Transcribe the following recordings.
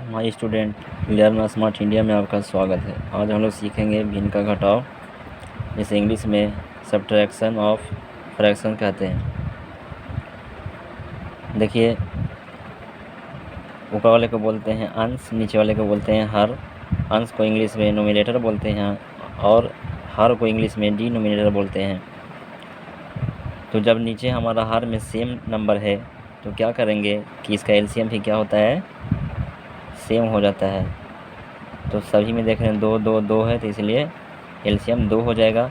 My student, learn smart India में आपका स्वागत है। आज हम लोग सीखेंगे भिन्न का घटाव, जिसे इंग्लिश में सब्ट्रैक्शन ऑफ फ्रैक्शन कहते हैं। देखिए, ऊपर वाले को बोलते हैं अंश, नीचे वाले को बोलते हैं हर। अंश को इंग्लिश में नोमिनेटर बोलते हैं और हर को इंग्लिश में डिनोमिनेटर बोलते हैं। तो जब नीचे हमारा हर में सेम नंबर है तो क्या करेंगे कि इसका एलसीएम भी क्या होता है, सेम हो जाता है। तो सभी में देख रहे हैं 2 2 2 है, तो इसलिए एलसीएम 2 हो जाएगा।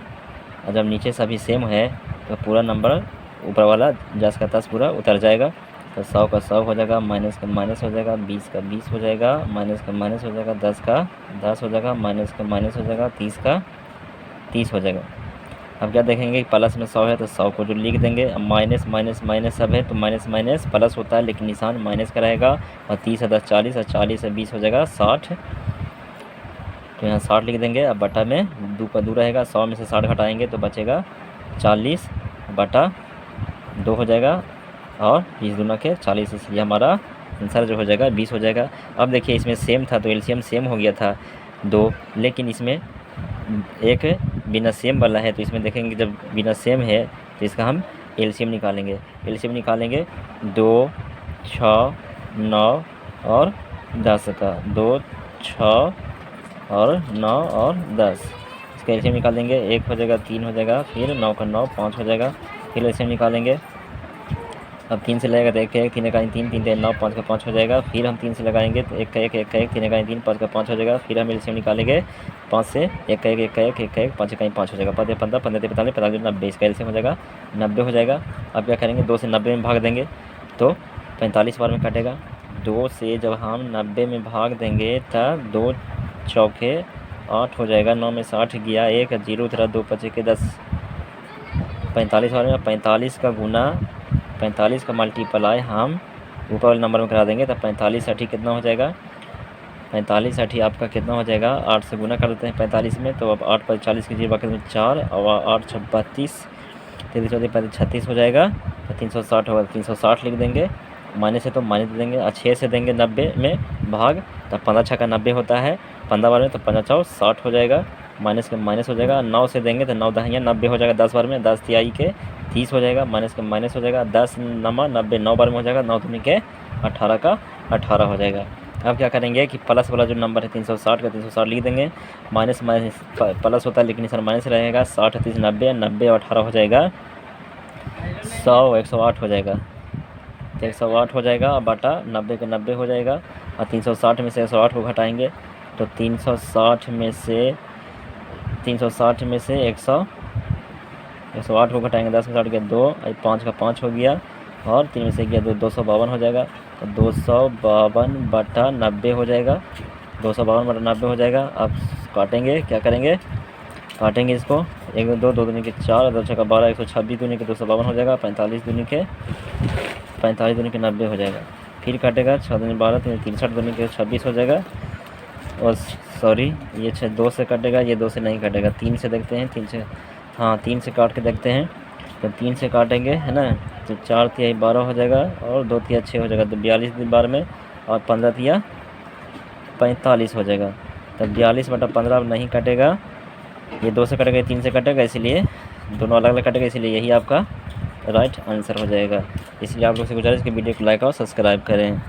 और जब नीचे सभी सेम है तो पूरा नंबर ऊपर वाला 10 का 10 पूरा उतर जाएगा। तो 100 का 100 हो जाएगा, माइनस का माइनस हो जाएगा, 20 का 20 हो जाएगा, माइनस का माइनस हो जाएगा, 10 का 10 हो जाएगा, माइनस का माइनस हो जाएगा, 30 का 30 हो जाएगा। अब क्या देखेंगे, प्लस में 100 है तो 100 को जो लिख देंगे। अब माइनस माइनस माइनस सब है तो माइनस माइनस प्लस होता है, लेकिन निशान माइनस का रहेगा। और 30 है 10 40, और 40 से 20 हो जाएगा 60। तो यहाँ 60 लिख देंगे। अब बटा में 2 का 2 रहेगा, 100 में से 60 घटाएंगे तो बचेगा 40 बटा 2 हो जाएगा, और 20 दूना के 40, इसलिए हमारा आंसर जो हो जाएगा 20 हो जाएगा। अब देखिए, इसमें सेम था तो एलसीएम सेम हो गया था 2, लेकिन इसमें एक बिना सेम वाला है। तो इसमें देखेंगे जब बिना सेम है तो इसका हम एलसीएम निकालेंगे। एलसीएम निकालेंगे 2 6 9 और 10 का, 2 6 और 9 और 10। इसका एलसीएम निकालेंगे, 1 हो जाएगा, 3 हो जाएगा, फिर 9 का 9 5 हो जाएगा। फिर एलसीएम निकालेंगे, अब 3 से लगेगा तो 1 का 1, 3 का 3, 3 3 9 5 का 5 हो जाएगा। फिर हम 3 से लगाएंगे तो 1 का 1, 1 का 1, 3 का 3, 5 का 5 हो जाएगा। फिर हम एलसीएम निकालेंगे 5 से, 1 का 1, 1 का 1, 1 का 1, 5 का 5 हो जाएगा। 5 15 15 45 45 90, इसका एलसीएम हो जाएगा 90 हो जाएगा। अब क्या करेंगे, 2 से 90 में भाग देंगे तो 45 बार में कटेगा। 2 से जब हम 90 में भाग देंगे तब 2 चौके 8 हो जाएगा, 9 में 60 गया, 1 0 उतरा, 2 5 के 10, 45 बार में 45 का गुना 45 का मल्टीप्लाई हम ऊपर वाले नंबर में करा देंगे। तब 45 60 कितना हो जाएगा, 45 60 आपका कितना हो जाएगा, 8 से गुना कर देते हैं 45 में। तो अब 8 पर 40 की जीरो बाकी में 4 और 8 6 32, 33 34 35 36 हो जाएगा। तो 360 होगा, 360 लिख देंगे। माइनस है तो माइनस दे देंगे, और 6 से देंगे 90 में भाग, तब 15 6 का 90 होता है 15 बार में, तो 15 4 60 हो जाएगा। माइनस का माइनस हो जाएगा, 9 से देंगे तो 9 दहिया 90 हो जाएगा 10 बार में, 10 तिहाई के 30 हो जाएगा। माइनस का माइनस हो जाएगा, 10 नमा 90 9 बार में हो जाएगा, 9 दूनी के 18 का 18 हो जाएगा। अब क्या करेंगे कि प्लस वाला जो नंबर है 360 का 360 लिख देंगे। माइनस माइनस प्लस होता है लेकिन सर माइनस रहेगा, 60 30 90 90 और 18 हो जाएगा 100 108 हो जाएगा। तो 108 हो जाएगा, बटा 90 के 90 हो जाएगा। और 360 में से 108 को घटाएंगे तो 360 में से 108 को घटाएंगे, 10 में 60 के 2, 5 का 5 हो गया, और 3 में से गया 2, 252 हो जाएगा। तो 252 बटा 90 हो जाएगा, 252 बटा 90 हो जाएगा। अब काटेंगे, क्या करेंगे, काटेंगे इसको, 1 2 2 दूनी के 4, 2 6 का 12, 126 दूनी के 252 हो जाएगा, 45 दूनी के 90 हो जाएगा। फिर काटेगा 6 दूनी 12, 63 दूनी के 26 हो जाएगा। और सॉरी, ये 2 से कटेगा, ये 2 से नहीं कटेगा, 3 से देखते हैं, 3 से, हाँ 3 से काट के देखते हैं। तो 3 से काटेंगे, है ना, तो 4 तिहाई 12 हो जाएगा, और 2 तिहाई 6 हो जाएगा, तो 42 बार में, और 15 तिहाई 45 हो जाएगा। तब 42 बटा 15 नहीं कटेगा, ये 2 से कटेगा, 3 से कटेगा, इसलिए दोनों अलग अलग कटेगा, इसलिए यही आपका राइट आंसर हो जाएगा। इसलिए आप लोग से गुजारिश कि वीडियो को लाइक और सब्सक्राइब करें।